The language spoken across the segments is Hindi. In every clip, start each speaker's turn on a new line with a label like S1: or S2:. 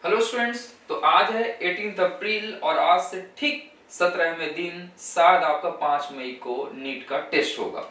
S1: हेलो स्टूडेंट्स, तो आज है 18 अप्रैल और आज से ठीक 17वें दिन शायद आपका 5 मई को नीट का टेस्ट होगा।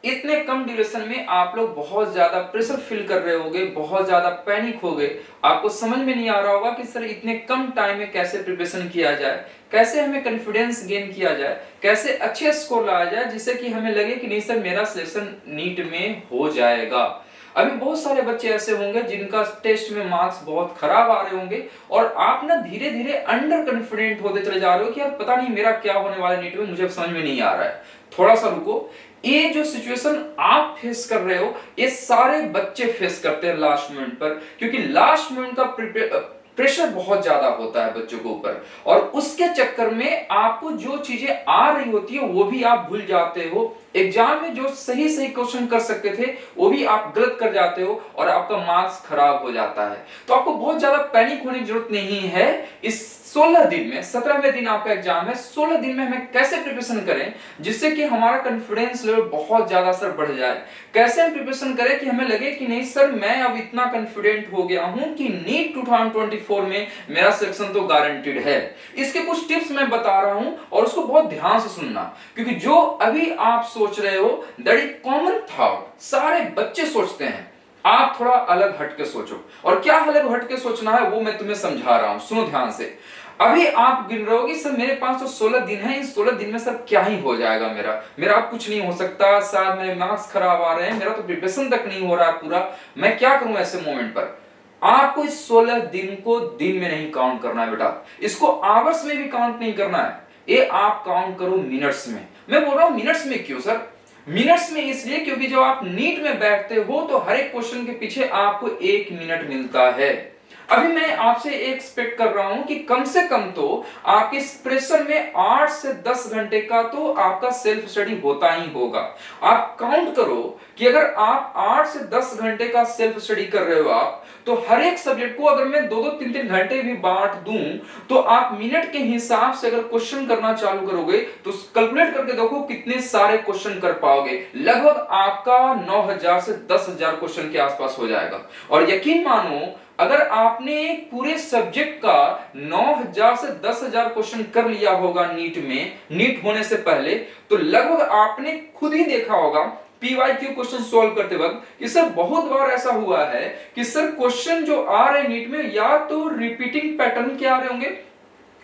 S1: इतने कम ड्यूरेशन में आप लोग बहुत ज्यादा प्रेशर फील कर रहे होगे, बहुत ज्यादा पैनिक हो गए। आपको समझ में नहीं आ रहा होगा कि सर इतने कम टाइम में कैसे प्रिपरेशन किया जाए, कैसे हमें कॉन्फिडेंस गेन किया जाए, कैसे अच्छे स्कोर लाया जाए जिससे कि हमें लगे कि नहीं सर मेरा सिलेक्शन नीट में हो जाएगा। अभी बहुत सारे बच्चे ऐसे होंगे जिनका टेस्ट में मार्क्स बहुत खराब आ रहे होंगे और आप ना धीरे धीरे अंडर कॉन्फिडेंट होते चले जा रहे हो कि यार पता नहीं मेरा क्या होने वाला नीट में, मुझे समझ में नहीं आ रहा है। थोड़ा सा रुको, ये जो सिचुएशन आप फेस कर रहे हो ये सारे बच्चे फेस करते हैं लास्ट मोमेंट पर, क्योंकि लास्ट मोमेंट का प्रेशर बहुत ज्यादा होता है बच्चों के ऊपर और उसके चक्कर में आपको जो चीजें आ रही होती है वो भी आप भूल जाते हो। एग्जाम में जो सही सही क्वेश्चन कर सकते थे वो भी आप गलत कर जाते हो और आपका मार्क्स खराब हो जाता है। तो आपको बहुत ज्यादा पैनिक होने की जरूरत नहीं है। इस 16 दिन में 17वें दिन आपका एग्जाम है, 16 दिन में हमें कैसे प्रिपरेशन करें जिससे कि हमारा कॉन्फिडेंस लेवल बहुत ज्यादा सर बढ़ जाए। कैसे हम प्रिपरेशन करें कि हमें लगे कि नहीं सर मैं अब इतना कॉन्फिडेंट हो गया हूं कि नीट 2024 में मेरा सिलेक्शन तो गारंटीड है। इसके कुछ टिप्स मैं बता रहा हूं और उसको बहुत ध्यान से सुनना, क्योंकि जो अभी आप सोच रहे हो दैट इज कॉमन थॉट, सारे बच्चे सोचते हैं। आप थोड़ा अलग हटके सोचो, और क्या अलग हटके सोचना है वो मैं तुम्हें समझा रहा हूं, सुनो ध्यान से। अभी आप गिन रहे हो कि सर मेरे पास तो 16 दिन है, इन 16 दिन में सर क्या ही हो जाएगा, मेरा अब कुछ नहीं हो सकता, शायद मेरे मार्क्स खराब आ रहे हैं, मेरा तो प्रिपरेशन तक नहीं हो रहा है पूरा, मैं क्या करूं ऐसे मोमेंट पर। आपको इस 16 दिन को दिन में नहीं काउंट करना है बेटा, इसको आवर्स में भी काउंट नहीं करना है, ये आप काउंट करो मिनट्स में। मैं बोल रहा हूं मिनट्स में, क्यों सर? मिनट्स में इसलिए क्योंकि जब आप नीट में बैठते हो तो हर एक क्वेश्चन के पीछे आपको 1 मिनट मिलता है। अभी मैं आपसे एक्सपेक्ट कर रहा हूं कि कम से कम तो आपके इस प्रेशर में 8 से 10 घंटे का तो आपका सेल्फ स्टडी होता ही होगा। आप काउंट करो कि अगर आप 8 से 10 घंटे का सेल्फ स्टडी कर रहे हो आप, तो हर एक सब्जेक्ट को अगर मैं 2-2 3-3 घंटे भी बांट दूं तो आप मिनट के हिसाब से अगर क्वेश्चन करना चालू करोगे तो कैलकुलेट करके देखो कितने सारे क्वेश्चन कर पाओगे। लगभग आपका 9000 से 10000 क्वेश्चन के आसपास हो जाएगा। और यकीन मानो अगर आपने पूरे सब्जेक्ट का 9000 से 10000 क्वेश्चन कर लिया होगा नीट में, नीट होने से पहले, तो लगभग आपने खुद ही देखा होगा पीवाईक्यू क्वेश्चन सॉल्व करते वक्त कि सर बहुत बार ऐसा हुआ है कि सर क्वेश्चन जो आ रहे नीट में या तो रिपीटिंग पैटर्न के आ रहे होंगे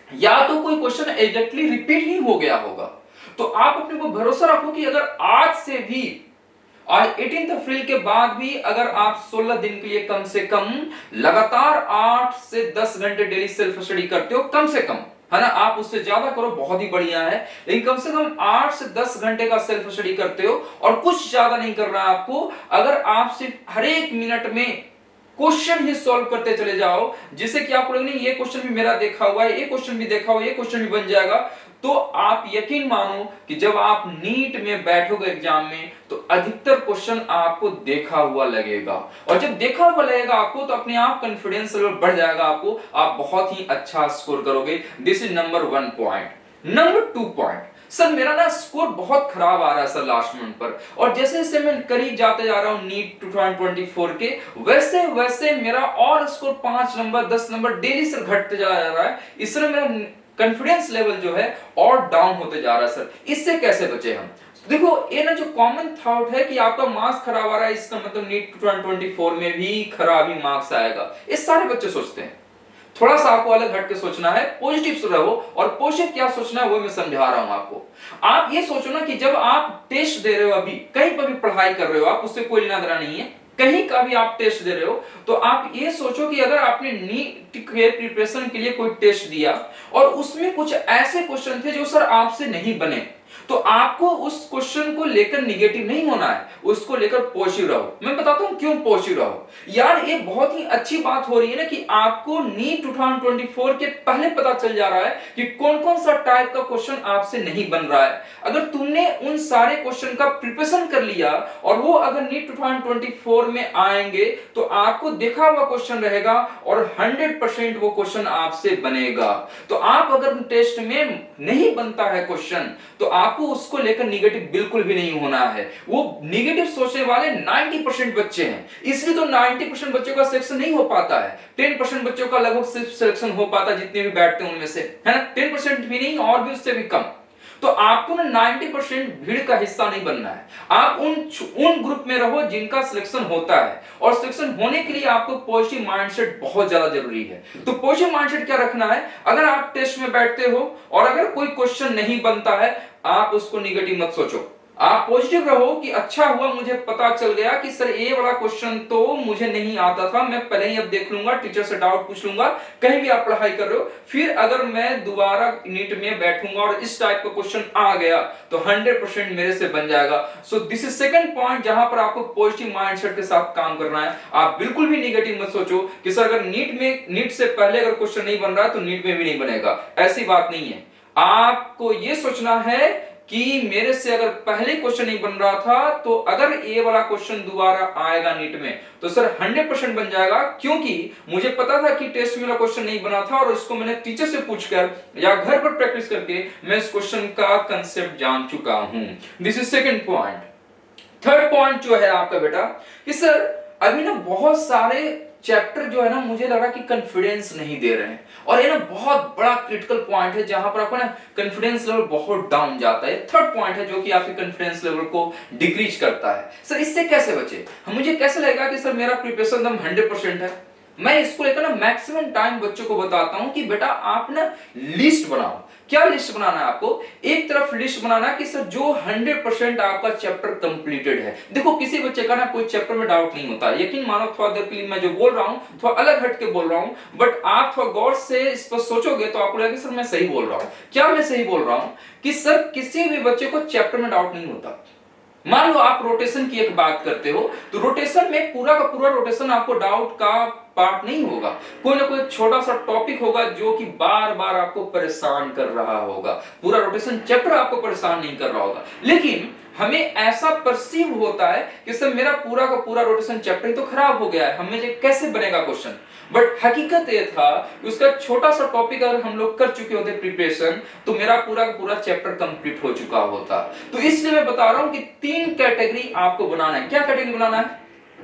S1: या तो कोई क्वेश्चन एग्जैक्टली रिपीट ही हो गया होगा। तो आप अपने को भरोसा रखो कि अगर आज से भी, आज 18 अप्रैल के बाद भी अगर आप 16 दिन के लिए कम से कम लगातार 8 से 10 घंटे डेली सेल्फ स्टडी करते हो, कम से कम, है ना, आप उससे ज्यादा करो बहुत ही बढ़िया है, लेकिन कम से कम 8 से 10 घंटे का सेल्फ स्टडी करते हो और कुछ ज्यादा नहीं करना है आपको। अगर आप सिर्फ हर एक मिनट में क्वेश्चन ही सॉल्व करते चले जाओ जिससे कि आपको लगे नहीं ये क्वेश्चन भी मेरा देखा हुआ है, ये क्वेश्चन भी देखा हुआ है, ये क्वेश्चन भी बन जाएगा, तो आप यकीन मानो कि जब आप नीट में बैठोगे एग्जाम में तो अधिकतर क्वेश्चन आपको देखा हुआ लगेगा। और जब देखा हुआ लगेगा आपको तो अपने आप कॉन्फिडेंस लेवल बढ़ जाएगा आपको, आप बहुत ही अच्छा स्कोर करोगे। This is number 1 point. Number 2 point, sir मेरा ना स्कोर बहुत खराब आ रहा है सर लास्ट मिनट पर, और जैसे जैसे मैं करीब जाते जा रहा हूं नीट 2024 के, वैसे वैसे मेरा और score 5 number 10 number daily sir घटते जा रहा है। इसलिए मेरा कॉन्फिडेंस लेवल जो है और डाउन होते जा रहा है सर। इससे कैसे बचे हम? देखो ये ना जो कॉमन थॉट है कि आपका मार्क्स खराब आ रहा है इसका मतलब नीट 2024 में भी खराब ही मार्क्स आएगा, ये सारे बच्चे सोचते हैं। थोड़ा सा आपको अलग हट के सोचना है, पॉजिटिव रहो, और पॉजिटिव क्या सोचना है वो मैं समझा रहा हूं आपको। आप ये सोचो ना कि जब आप टेस्ट दे रहे हो, अभी कहीं पर भी पढ़ाई कर रहे हो आप, उससे कोई लेना देना नहीं है, कहीं का भी आप टेस्ट दे रहे हो, तो आप ये सोचो कि अगर आपने नीट के प्रिपरेशन के लिए कोई टेस्ट दिया और उसमें कुछ ऐसे क्वेश्चन थे जो सर आपसे नहीं बने, तो आपको उस क्वेश्चन को लेकर निगेटिव नहीं होना है, उसको लेकर पॉजिटिव रहो। मैं बताता हूं क्यों पॉजिटिव रहो। यार ये बहुत ही अच्छी बात हो रही है ना कि आपको नीट 2024 के पहले पता चल जा रहा है कि कौन कौन सा टाइप का क्वेश्चन आपसे नहीं बन रहा है। अगर तुमने उन सारे क्वेश्चन का प्रिपरेशन कर लिया और वो अगर नीट 2024 में आएंगे तो आपको देखा हुआ क्वेश्चन रहेगा और 100% वो क्वेश्चन आपसे बनेगा। तो आप अगर टेस्ट में नहीं बनता है क्वेश्चन तो आप आपको उसको लेकर निगेटिव बिल्कुल भी नहीं होना है। वो निगेटिव सोचने वाले 90% बच्चे हैं, इसलिए तो 90% बच्चों का सिलेक्शन नहीं हो पाता है। 10% बच्चों का लगभग सिर्फ सिलेक्शन हो पाता है, जितने भी बैठते हैं उनमें से, है ना। 10% भी नहीं, और भी उससे भी कम। तो आपको ना 90% भीड़ का हिस्सा नहीं बनना है। आप उन ग्रुप में रहो जिनका सिलेक्शन होता है, और सिलेक्शन होने के लिए आपको पॉजिटिव माइंडसेट बहुत ज्यादा जरूरी है। तो पॉजिटिव माइंडसेट क्या रखना है, अगर आप टेस्ट में बैठते हो और अगर कोई क्वेश्चन नहीं बनता है, आप उसको निगेटिव मत सोचो। आप पॉजिटिव रहो कि अच्छा हुआ मुझे पता चल गया कि सर ये वाला क्वेश्चन तो मुझे नहीं आता था, मैं पहले ही अब देख लूंगा, टीचर से डाउट पूछ लूंगा। कहीं भी आप पढ़ाई कर रहे हो, फिर अगर मैं दोबारा नीट में बैठूंगा और इस टाइप का क्वेश्चन आ गया तो 100% मेरे से बन जाएगा। So this is second point जहां पर आपको पॉजिटिव माइंडसेट के साथ काम करना है। आप बिल्कुल भी निगेटिव मत सोचो कि सर अगर नीट से पहले अगर क्वेश्चन नहीं बन रहा है तो नीट में भी नहीं बनेगा, ऐसी बात नहीं है। आपको यह सोचना है कि मेरे से अगर पहले क्वेश्चन नहीं बन रहा था तो अगर ये वाला क्वेश्चन दोबारा आएगा नीट में तो सर 100% बन जाएगा, क्योंकि मुझे पता था कि टेस्ट में वाला क्वेश्चन नहीं बना था और उसको मैंने टीचर से पूछकर या घर पर प्रैक्टिस करके मैं इस क्वेश्चन का कंसेप्ट जान चुका हूं। This is second point. Third point जो है आपका बेटा कि सर अभी ना बहुत सारे चैप्टर जो है ना मुझे लग रहा है कि कॉन्फिडेंस नहीं दे रहे हैं, और ये ना बहुत बड़ा क्रिटिकल पॉइंट है जहां पर आपका ना कॉन्फिडेंस लेवल बहुत डाउन जाता है। थर्ड पॉइंट है जो कि आपके कॉन्फिडेंस लेवल को डिक्रीज करता है। सर इससे कैसे बचे, मुझे कैसे लगेगा कि सर मेरा प्रिपरेशन एकदम 100% है। मैं इसको लेकर ना मैक्सिमम टाइम बच्चों को बताता हूं कि बेटा आप ना लिस्ट बनाओ। क्या लिस्ट बनाना है आपको, एक तरफ लिस्ट बनाना है कि सर जो 100% आपका चैप्टर कंप्लीटेड है। देखो किसी बच्चे का ना कोई चैप्टर में डाउट नहीं होता, यकीन मानो थोड़ा देर के लिए मैं जो बोल रहा हूं थोड़ा अलग हट के बोल रहा हूं, बट आप थोड़ा गौर से इस पर सोचोगे तो आपको लगेगा सर मैं सही बोल रहा हूं। क्या मैं सही बोल रहा हूं कि सर किसी भी बच्चे को चैप्टर में डाउट नहीं होता। मान लो आप रोटेशन की एक बात करते हो तो रोटेशन में पूरा का पूरा रोटेशन आपको डाउट का पार्ट नहीं होगा, कोई ना कोई छोटा सा टॉपिक होगा जो कि बार बार आपको परेशान कर रहा होगा। पूरा रोटेशन चैप्टर आपको परेशान नहीं कर रहा होगा, लेकिन हमें ऐसा परसीव होता है कि सर मेरा पूरा का पूरा रोटेशन चैप्टर ही तो खराब हो गया है, हमें ये कैसे बनेगा क्वेश्चन। बट हकीकत ये था कि उसका छोटा सा टॉपिक अगर हम लोग कर चुके होते प्रिपरेशन तो मेरा पूरा का पूरा चैप्टर कंप्लीट हो चुका होता। तो इसलिए मैं बता रहा हूं कि 3 कैटेगरी आपको बनाना है। क्या कैटेगरी बनाना है,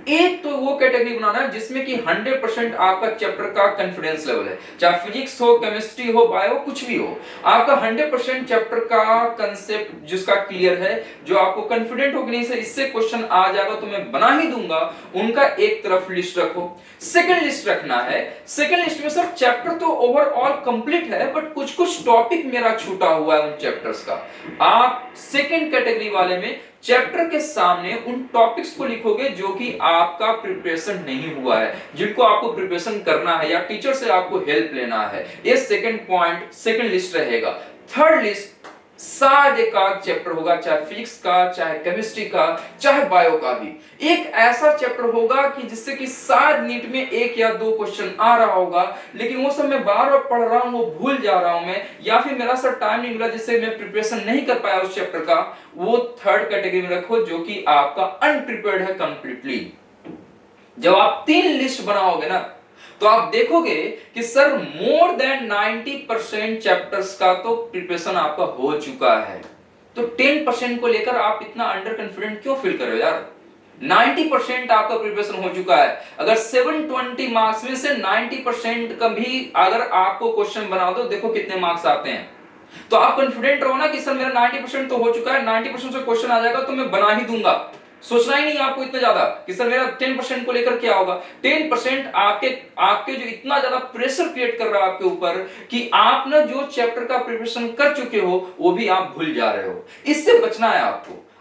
S1: एक तो वो कैटेगरी बनाना है जिसमें कि 100% आपका चैप्टर का कॉन्फिडेंस लेवल है, चाहे फिजिक्स हो, केमिस्ट्री हो, बायो, कुछ भी हो, आपका 100% चैप्टर का कंसेप्ट जिसका क्लियर है, जो आपको कॉन्फिडेंट हो कि नहीं सर इससे क्वेश्चन आ जाएगा तो मैं बना ही दूंगा, उनका एक तरफ लिस्ट रखो। सेकंड लिस्ट रखना है, सेकंड लिस्ट में सर चैप्टर तो ओवरऑल कंप्लीट है बट कुछ कुछ टॉपिक मेरा छूटा हुआ है उन चैप्टर्स का। आप सेकंड कैटेगरी वाले में चैप्टर के सामने उन टॉपिक्स को लिखोगे जो कि आपका प्रिपरेशन नहीं हुआ है, जिनको आपको प्रिपरेशन करना है या टीचर से आपको हेल्प लेना है। ये सेकंड पॉइंट, सेकंड लिस्ट रहेगा। थर्ड लिस्ट सारे का चैप्टर होगा, चाहे फिजिक्स का, चाहे केमिस्ट्री का, चाहे बायो का भी। एक ऐसा चैप्टर होगा कि जिससे कि शायद नीट में 1 या 2 क्वेश्चन आ रहा होगा, लेकिन वो सब मैं बार बार पढ़ रहा हूं, वो भूल जा रहा हूं मैं, या फिर मेरा सर टाइम नहीं मिला जिससे मैं प्रिपरेशन नहीं कर पाया उस चैप्टर का। वो थर्ड कैटेगरी में रखो जो कि आपका अनप्रिपेयर्ड है कंप्लीटली। जब आप 3 लिस्ट बनाओगे ना तो आप देखोगे कि सर मोर देन 90% चैप्टर्स का तो प्रिपरेशन आपका हो चुका है। तो 10% को लेकर आप इतना अंडर कॉन्फिडेंट क्यों फील कर रहे हो यार। 90% आपका प्रिपरेशन हो चुका है। अगर 720 मार्क्स में से 90% का भी अगर आपको क्वेश्चन बना दो, देखो कितने मार्क्स आते हैं। तो आप कॉन्फिडेंट रहो ना कि सर मेरा 90% तो हो चुका है, 90% से क्वेश्चन आ जाएगा तो मैं बना ही दूंगा। सोचना ही नहीं आपको इतना ज्यादा कि सर मेरा 10% को लेकर क्या होगा। 10% आपके जो इतना ज्यादा प्रेशर क्रिएट कर रहा है आपके ऊपर कि आप ना जो चैप्टर का प्रिपरेशन कर चुके हो वो भी आप भूल जा रहे हो। इससे बचना है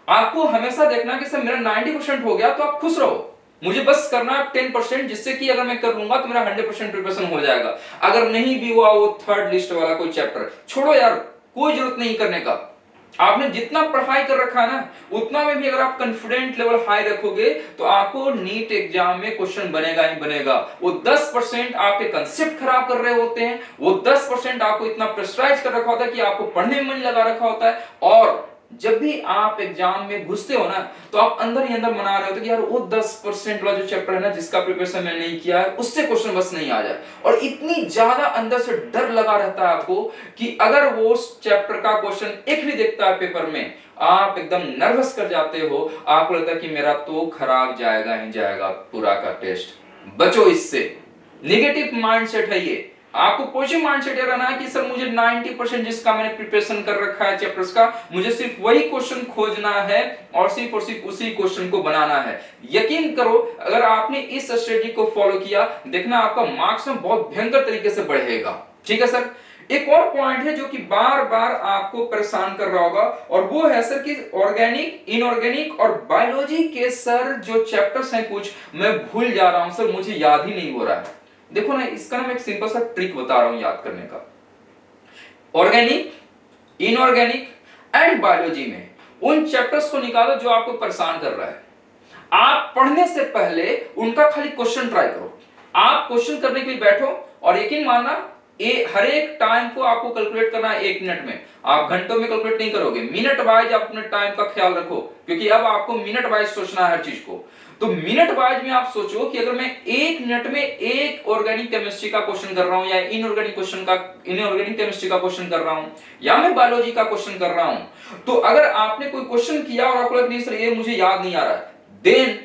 S1: आपको हमेशा देखना कि सर मेरा 90% हो गया तो आप खुश रहो, मुझे बस करना है 10%, जिससे कि अगर मैं कर लूंगा तो मेरा 100% प्रिपरेशन हो जाएगा। अगर नहीं भी हुआ वो थर्ड लिस्ट वाला कोई चैप्टर छोड़ो यार, कोई जरूरत नहीं करने का। आपने जितना पढ़ाई कर रखा है ना उतना में भी अगर आप कॉन्फिडेंट लेवल हाई रखोगे तो आपको नीट एग्जाम में क्वेश्चन बनेगा ही बनेगा। वो 10% आपके कंसेप्ट खराब कर रहे होते हैं, वो 10% आपको इतना प्रेशराइज कर रखा होता है कि आपको पढ़ने में मन लगा रखा होता है, और जब भी आप एग्जाम में घुसते हो ना, तो आप अंदर ही अंदर मना रहे हो कि यार वो 10% वाला जो चैप्टर है ना जिसका प्रिपरेशन मैंने नहीं किया है, उससे क्वेश्चन बस नहीं आ जाए। और इतनी ज्यादा अंदर से डर लगा रहता है आपको कि अगर वो उस चैप्टर का क्वेश्चन एक भी देखता है पेपर में, आप एकदम नर्वस कर जाते हो, आपको लगता है कि मेरा तो खराब जाएगा ही जाएगा पूरा का टेस्ट। बचो इससे, नेगेटिव माइंडसेट है ये। आपको पॉजिटिव माइंडसेट रहना है कि सर मुझे 90% जिसका मैंने प्रिपरेशन कर रखा है चैप्टर्स का, मुझे सिर्फ वही क्वेश्चन खोजना है और सिर्फ उसी क्वेश्चन को बनाना है। यकीन करो अगर आपने इस स्ट्रेटजी को फॉलो किया, देखना आपका मार्क्स में बहुत भयंकर तरीके से बढ़ेगा। ठीक है सर। एक और पॉइंट है जो कि बार बार आपको परेशान कर रहा होगा, और वो है सर कि ऑर्गेनिक, इनऑर्गेनिक और बायोलॉजी के सर जो चैप्टर्स हैं कुछ मैं भूल जा रहा हूं सर, मुझे याद ही नहीं हो रहा है। देखो ना, इसका मैं एक सिंपल सा ट्रिक बता रहा हूं याद करने का। ऑर्गेनिक, इनऑर्गेनिक एंड बायोलॉजी में उन चैप्टर्स को निकालो जो आपको परेशान कर रहा है। आप पढ़ने से पहले उनका खाली क्वेश्चन ट्राई करो। आप क्वेश्चन करने के लिए बैठो और यकीन मानना हर एक टाइम को आपको कैलकुलेट करना है 1 मिनट में। आप घंटों में कैलकुलेट नहीं करोगे, मिनट वाइज आप अपने टाइम का ख्याल रखो, क्योंकि अब आपको मिनट वाइज सोचना है हर चीज को। तो मिनट वाइज में आप सोचो कि अगर मैं 1 मिनट में एक ऑर्गेनिक केमिस्ट्री का क्वेश्चन कर रहा हूं, या इनऑर्गेनिक केमिस्ट्री का क्वेश्चन कर रहा हूं, या मैं बायोलॉजी का क्वेश्चन कर रहा हूं, तो अगर आपने कोई क्वेश्चन किया और आपको लगा नहीं सर ये मुझे याद नहीं आ रहा है, देन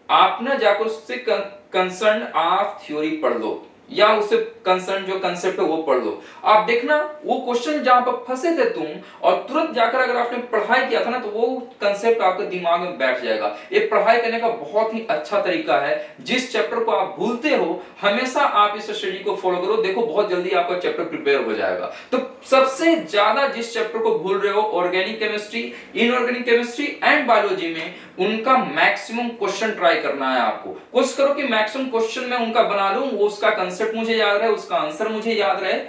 S1: आप ना जाकर उससे कंसर्न आप थ्योरी पढ़ लो, या उससे कंसर्न जो कंसेप्ट है वो पढ़ लो। आप देखना वो क्वेश्चन जहां पर फंसे थे तुम, और तुरंत जाकर अगर आपने पढ़ाई किया था ना, तो वो कंसेप्ट आपके दिमाग में बैठ जाएगा। ये पढ़ाई करने का बहुत ही अच्छा तरीका है। जिस चैप्टर को आप भूलते हो, हमेशा आप इस स्ट्रेटजी को फॉलो करो, देखो बहुत जल्दी आपका चैप्टर प्रिपेयर हो जाएगा। तो सबसे ज्यादा जिस चैप्टर को भूल रहे हो, organic chemistry, inorganic chemistry and biology में, उनका मैक्सिमम क्वेश्चन ट्राई करना है आपको। कोशिश करो कि मैक्सिमम क्वेश्चन मैं उनका बना लूं, वो उसका कंसेप्ट मुझे याद रहे, उसका आंसर मुझे याद रहे।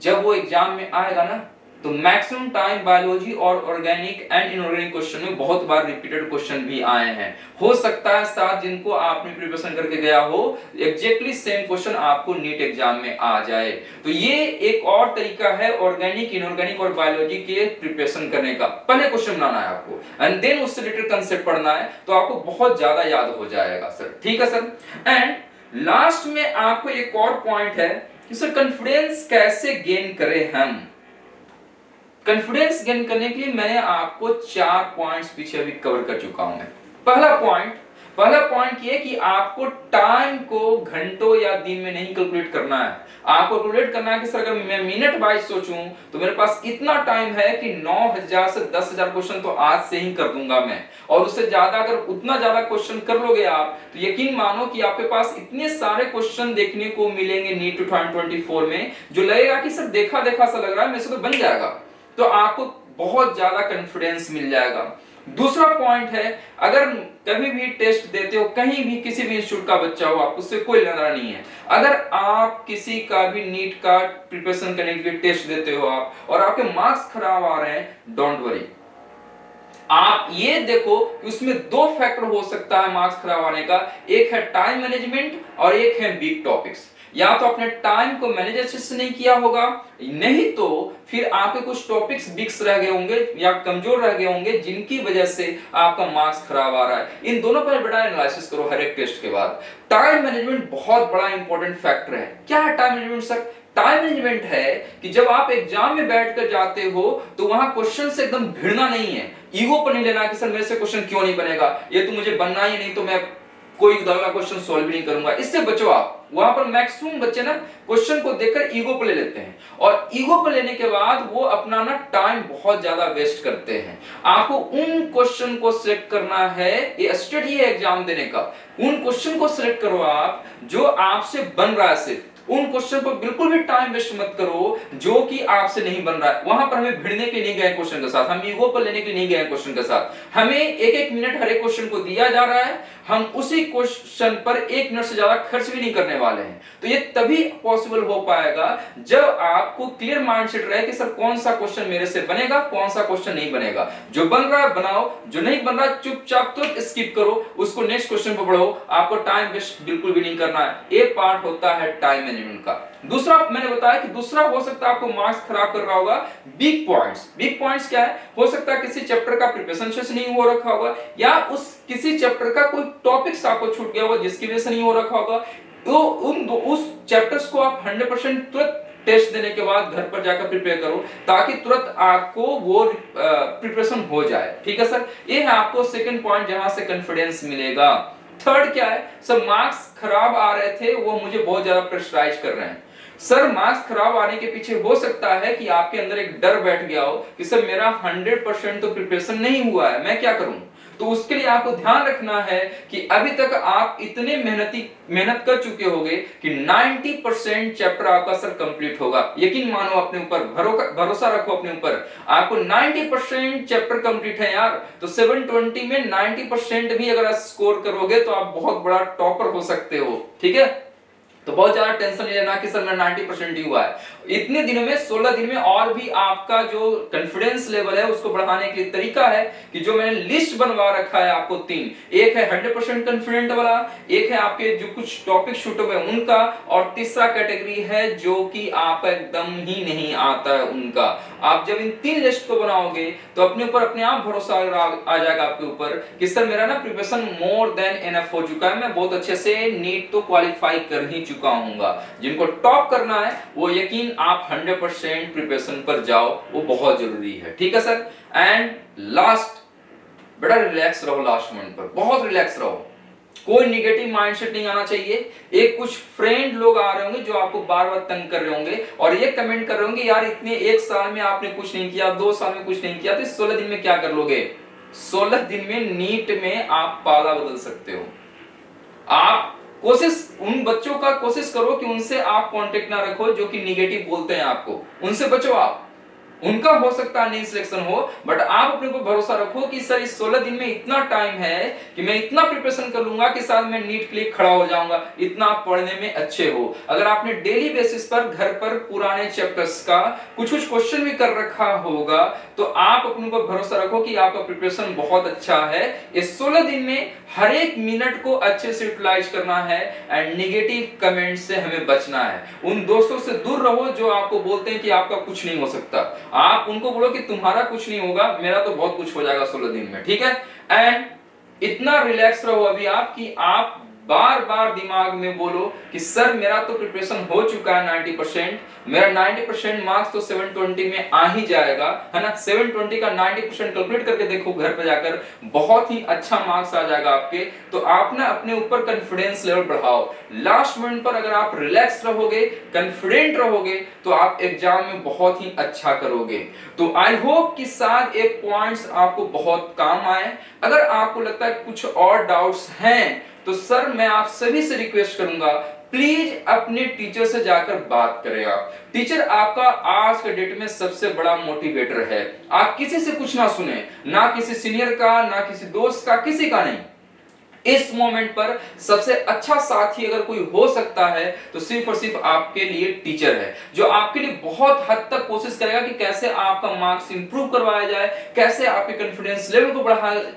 S1: जब वो एग्जाम में आएगा ना, तो मैक्सिमम टाइम बायोलॉजी और ऑर्गेनिक एंड इनऑर्गेनिक क्वेश्चन में बहुत बार रिपीटेड क्वेश्चन भी आए हैं। हो सकता है साथ जिनको आपने प्रिपरेशन करके गया हो, एग्जैक्टली सेम क्वेश्चन आपको नीट एग्जाम में आ जाए। तो ये एक और तरीका है ऑर्गेनिक, इनऑर्गेनिक और बायोलॉजी के प्रिपरेशन करने का। पहले क्वेश्चन बनाना है आपको एंड देन उससे रिलेटेड कंसेप्ट पढ़ना है, तो आपको बहुत ज्यादा याद हो जाएगा सर। ठीक है सर। एंड लास्ट में आपको एक और पॉइंट है कि सर कॉन्फिडेंस कैसे गेन करें हम। कॉन्फिडेंस गेन करने के लिए मैंने आपको 4 पॉइंट्स पीछे अभी कवर कर चुका हूं मैं। पहला पॉइंट ये कि आपको टाइम को घंटों या दिन में नहीं कैलकुलेट करना है। आपको कैलकुलेट करना है कि सर अगर मैं मिनट वाइज सोचूं तो मेरे पास इतना टाइम है कि 9000 से 10000 क्वेश्चन तो आज से ही कर दूंगा मैं। और उससे ज्यादा अगर उतना ज्यादा क्वेश्चन कर लोगे आप, तो यकीन मानो कि आपके पास इतने सारे क्वेश्चन देखने को मिलेंगे नीट 2024 में, जो लगेगा कि सर देखा देखा सा लग रहा है, मेरे से तो बन जाएगा। तो आपको बहुत ज्यादा कॉन्फिडेंस मिल जाएगा। दूसरा पॉइंट है, अगर कभी भी टेस्ट देते हो, कहीं भी किसी भी इंस्टीट्यूट का बच्चा हो, आप उससे कोई लेना नहीं है। अगर आप किसी का भी नीट का प्रिपरेशन करने के लिए टेस्ट देते हो आप, और आपके मार्क्स खराब आ रहे हैं, डोंट वरी। आप ये देखो कि उसमें 2 फैक्टर हो सकता है मार्क्स खराब आने का, एक है टाइम मैनेजमेंट और एक है वीक टॉपिक्स। या तो अपने टाइम को मैनेज अच्छे से नहीं किया होगा, नहीं तो फिर आपके कुछ टॉपिक्स वीक्स रह गए होंगे या कमजोर रह गए होंगे, जिनकी वजह से आपका मार्क्स खराब आ रहा है। इन दोनों पर बड़ा एनालिसिस करो हर एक टेस्ट के बाद। टाइम मैनेजमेंट बहुत बड़ा इंपॉर्टेंट फैक्टर है। क्या है time management sir? Time management है कि जब आप एग्जाम में बैठकर जाते हो, तो वहां क्वेश्चन से एकदम भिड़ना नहीं है, ईगो पर नहीं लेना कि सर मेरे से क्वेश्चन क्यों नहीं बनेगा, ये तो मुझे बनना ही नहीं, तो मैं कोई का क्वेश्चन सॉल्व भी नहीं करूंगा। इससे बचो आप। वहां पर मैक्सिमम बच्चे ना क्वेश्चन को देखकर ईगो पे ले लेते हैं, और ईगो पे लेने के बाद वो अपना ना टाइम बहुत ज्यादा वेस्ट करते हैं। आपको उन क्वेश्चन को सिलेक्ट करना है, ये स्टडी है एग्जाम देने का। उन क्वेश्चन को सिलेक्ट करो आप जो आपसे बन रहा है सिर्फ। उन क्वेश्चन पर बिल्कुल भी टाइम वेस्ट मत करो जो कि आपसे नहीं बन रहा है। वहां पर हमें भिड़ने के लिए नहीं गए क्वेश्चन के साथ, हम ईगो पर लेने के लिए नहीं गए क्वेश्चन के साथ। हमें 1-1 मिनट हर एक क्वेश्चन को दिया जा रहा है, हम उसी क्वेश्चन पर 1 मिनट से ज्यादा खर्च भी नहीं करने वाले हैं। तो ये तभी पॉसिबल हो पाएगा जब आपको क्लियर माइंडसेट रहे कि सर कौन सा क्वेश्चन मेरे से बनेगा, कौन सा क्वेश्चन नहीं बनेगा। जो बन रहा है बनाओ, जो नहीं बन रहा है चुपचाप तो स्किप करो, उसको नेक्स्ट क्वेश्चन पर बढ़ो। आपको टाइम वेस्ट बिल्कुल भी नहीं करना है। ये पार्ट होता है टाइम मैनेजमेंट। मैनेजमेंट का। दूसरा मैंने बताया कि दूसरा हो सकता है आपको मार्क्स खराब कर रहा होगा वीक पॉइंट्स। वीक पॉइंट्स क्या है? हो सकता है किसी चैप्टर का प्रिपरेशन से नहीं हो रखा होगा, या उस किसी चैप्टर का कोई टॉपिक्स आपको छूट गया होगा जिसकी वजह से नहीं हो रखा होगा। तो उस चैप्टर्स को आप 100% तुरंत टेस्ट देने के बाद घर पर जाकर प्रिपेयर करो, ताकि तुरंत आपको वो प्रिपरेशन हो जाए। ठीक है सर, ये है आपको सेकंड पॉइंट जहां से कॉन्फिडेंस मिलेगा। थर्ड क्या है सर? मार्क्स खराब आ रहे थे, वो मुझे बहुत ज्यादा प्रेशराइज कर रहे हैं। सर मार्क्स खराब आने के पीछे हो सकता है कि आपके अंदर एक डर बैठ गया हो कि सर मेरा 100% तो प्रिपरेशन नहीं हुआ है, मैं क्या करूं? तो उसके लिए आपको ध्यान रखना है कि अभी तक आप इतने मेहनत कर चुके होंगे कि 90% चैप्टर आपका सर कंप्लीट होगा। यकीन मानो अपने ऊपर, भरोसा रखो अपने ऊपर। आपको 90% चैप्टर कंप्लीट है यार, तो 720 में 90% भी अगर आप स्कोर करोगे तो आप बहुत बड़ा टॉपर हो सकते हो। ठीक है, तो बहुत ज्यादा टेंशन नहीं लेना कि सर मेरा 90% ही हुआ है। इतने दिनों में 16 दिन में और भी आपका जो कॉन्फिडेंस लेवल है उसको बढ़ाने के लिए तरीका है कि जो मैंने लिस्ट बनवा रखा है आपको तीन, एक है 100% कॉन्फिडेंट वाला, एक है आपके जो कुछ टॉपिक शूट हुए उनका, और तीसरा कैटेगरी है जो कि आप एकदम ही नहीं आता है उनका। आप जब इन तीन लिस्ट को बनाओगे तो अपने ऊपर अपने आप भरोसा आ जाएगा आपके ऊपर कि सर मेरा ना प्रिपरेशन मोर देन एनफ हो चुका है, मैं बहुत अच्छे से नीट तो क्वालिफाई कर ही चुका हूंगा। जिनको टॉप करना है वो यकीन आप 100% प्रिपरेशन पर जाओ, वो बहुत जरूरी है। ठीक है सर। एंड लास्ट, बड़ा रिलैक्स रहो लास्ट मोमेंट पर, बहुत रिलैक्स रहो। कोई निगेटिव माइंडसेट नहीं आना चाहिए। एक कुछ फ्रेंड लोग आ रहे होंगे जो आपको बार बार तंग कर रहे होंगे और ये कमेंट कर रहे होंगे यार इतने एक साल में आपने कुछ नहीं किया, 2 साल में कुछ नहीं किया, तो 16 दिन में क्या कर लोगे? 16 दिन में नीट में आप पाला बदल सकते हो। आप उन बच्चों का कोशिश करो कि उनसे आप कांटेक्ट ना रखो जो कि निगेटिव बोलते हैं आपको, उनसे बचो आप। उनका हो सकता है नहीं सिलेक्शन हो, बट आप अपने को भरोसा रखो कि सर इस 16 दिन में इतना टाइम है कि मैं इतना प्रिपरेशन कर लूंगा कि साथ में नीट के लिए खड़ा हो जाऊंगा, इतना आप पढ़ने में अच्छे हो। अगर आपने डेली बेसिस पर घर पर पुराने चैप्टर्स का कुछ क्वेश्चन भी कर रखा होगा तो आप अपने को भरोसा रखो कि आपका प्रिपरेशन बहुत अच्छा है। इस 16 दिन में हर एक मिनट को अच्छे से यूटिलाइज करना है एंड निगेटिव कमेंट से हमें बचना है। उन दोस्तों से दूर रहो जो आपको बोलते हैं कि आपका कुछ नहीं हो सकता। आप उनको बोलो कि तुम्हारा कुछ नहीं होगा, मेरा तो बहुत कुछ हो जाएगा 16 दिन में। ठीक है। एंड इतना रिलैक्स रहो अभी आप कि आप बार बार दिमाग में बोलो कि सर मेरा तो प्रिपरेशन हो चुका है 90%, मेरा 90% मार्क्स तो 720 में आ ही जाएगा, है ना। 720 का 90% कैलकुलेट करके देखो घर पे जाकर, बहुत ही अच्छा मार्क्स आ जाएगा आपके। तो आप ना अपने ऊपर कॉन्फिडेंस लेवल बढ़ाओ। लास्ट मोमेंट पर अगर आप रिलैक्स रहोगे, कॉन्फिडेंट रहोगे, तो आप एग्जाम में बहुत ही अच्छा करोगे। तो आई होप कि शायद एक पॉइंट्स आपको बहुत काम आए। अगर आपको लगता है कुछ और डाउट्स हैं तो सर मैं आप सभी से रिक्वेस्ट करूंगा प्लीज अपने टीचर से जाकर बात करें। आप टीचर आपका आज के डेट में सबसे बड़ा मोटिवेटर है। आप किसी से कुछ ना सुने, ना किसी सीनियर का, ना किसी दोस्त का, किसी का नहीं। इस मोमेंट पर सबसे अच्छा साथी अगर कोई हो सकता है तो सिर्फ और सिर्फ आपके लिए टीचर है, जो आपके लिए बहुत हद तक कोशिश करेगा कि कैसे आपका मार्क्स इंप्रूव करवाया जाए, कैसे आपके कॉन्फिडेंस लेवल को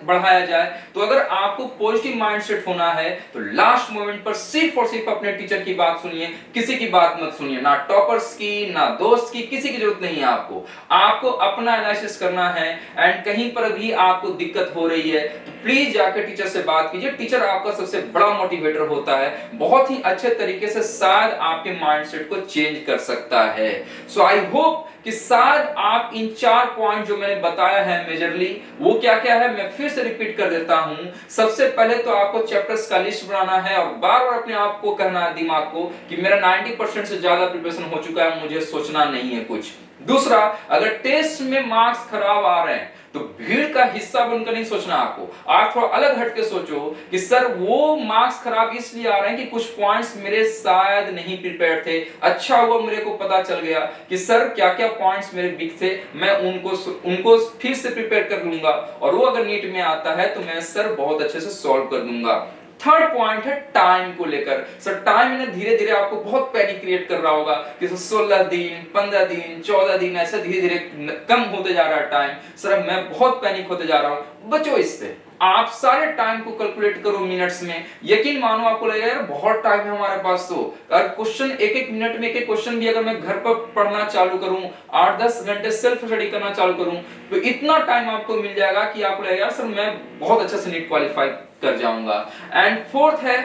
S1: बढ़ाया जाए। तो अगर आपको पॉजिटिव माइंडसेट होना है तो लास्ट मोमेंट पर सिर्फ और सिर्फ अपने टीचर की बात सुनिए, किसी की बात मत सुनिए, ना टॉपर्स की, ना दोस्त की, किसी की जरूरत नहीं है। आपको अपना एनालिसिस करना है एंड कहीं पर भी आपको दिक्कत हो रही है तो प्लीज जाकर टीचर से बात कीजिए। टीचर आपका सबसे बड़ा मोटिवेटर होता है, बहुत ही अच्छे तरीके से शायद आपके माइंडसेट को चेंज कर सकता है। सो आई होप कि शायद आप इन 4 पॉइंट जो मैंने बताया है मेजरली, वो क्या क्या है मैं फिर से रिपीट कर देता हूं। सबसे पहले तो आपको चैप्टर्स का लिस्ट बनाना है और बार बार अपने आप को कहना है दिमाग को कि मेरा 90% से ज्यादा प्रिपरेशन हो चुका है, मुझे सोचना नहीं है कुछ। दूसरा, अगर टेस्ट में मार्क्स खराब आ रहे हैं तो भीड़ का हिस्सा बनकर नहीं सोचना आपको। आप थोड़ा अलग हटके सोचो कि सर वो मार्क्स खराब इसलिए आ रहे हैं कि कुछ पॉइंट्स मेरे शायद नहीं प्रिपेयर थे, अच्छा हुआ मेरे को पता चल गया कि सर क्या क्या पॉइंट्स मेरे वीक थे, मैं उनको फिर से प्रिपेयर कर लूंगा और वो अगर नीट में आता है तो मैं सर बहुत अच्छे से सॉल्व कर दूंगा। थर्ड पॉइंट है टाइम को लेकर। सर टाइम ने धीरे धीरे आपको बहुत पैनिक क्रिएट कर रहा होगा कि 16 दिन, 15 दिन, 14 दिन ऐसे धीरे धीरे कम होते जा रहा है टाइम। सर मैं बहुत पैनिक होते जा रहा हूं, बचो इससे। आप सारे टाइम को कैलकुलेट करो मिनट्स में, यकीन मानो आपको लगेगा यार बहुत टाइम है हमारे पास। तो अगर क्वेश्चन एक मिनट में एक क्वेश्चन भी अगर मैं घर पर पढ़ना चालू करूं, 8-10 घंटे सेल्फ स्टडी करना चालू करूं, तो इतना टाइम आपको मिल जाएगा कि आपको लगेगा सर मैं बहुत अच्छे से नीट क्वालिफाई कर जाऊंगा। एंड फोर्थ है,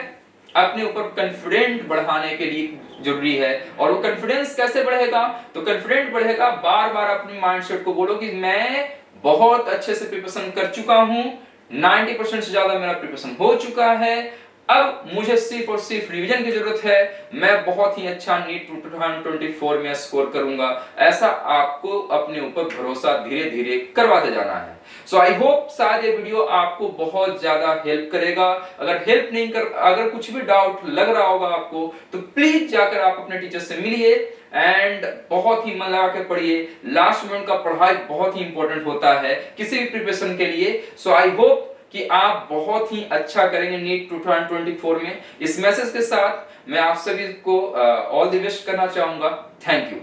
S1: अपने ऊपर कॉन्फिडेंट बढ़ाने के लिए जरूरी है। और वो कॉन्फिडेंस कैसे बढ़ेगा? तो कॉन्फिडेंट बढ़ेगा, बार बार अपने माइंडसेट को बोलो कि मैं बहुत अच्छे से प्रिपरेशन कर चुका हूं, 90% से ज्यादा मेरा प्रिपरेशन हो चुका है, अब मुझे सिर्फ और सिर्फ रिवीजन की जरूरत है, मैं बहुत ही अच्छा नीट 2024 में स्कोर करूंगा। ऐसा आपको अपने ऊपर भरोसा धीरे धीरे करवाते जाना है। सो आई होप शायद ये वीडियो आपको बहुत ज्यादा हेल्प करेगा। अगर कुछ भी डाउट लग रहा होगा आपको, तो प्लीज जाकर आप अपने टीचर से मिलिए एंड बहुत ही मन लगा के पढ़िए। लास्ट मोमेंट का पढ़ाई बहुत ही इंपॉर्टेंट होता है किसी भी प्रिपरेशन के लिए। सो आई होप कि आप बहुत ही अच्छा करेंगे नीट 2024 में। इस मैसेज के साथ मैं आप सभी को ऑल द बेस्ट करना चाहूंगा। Thank you.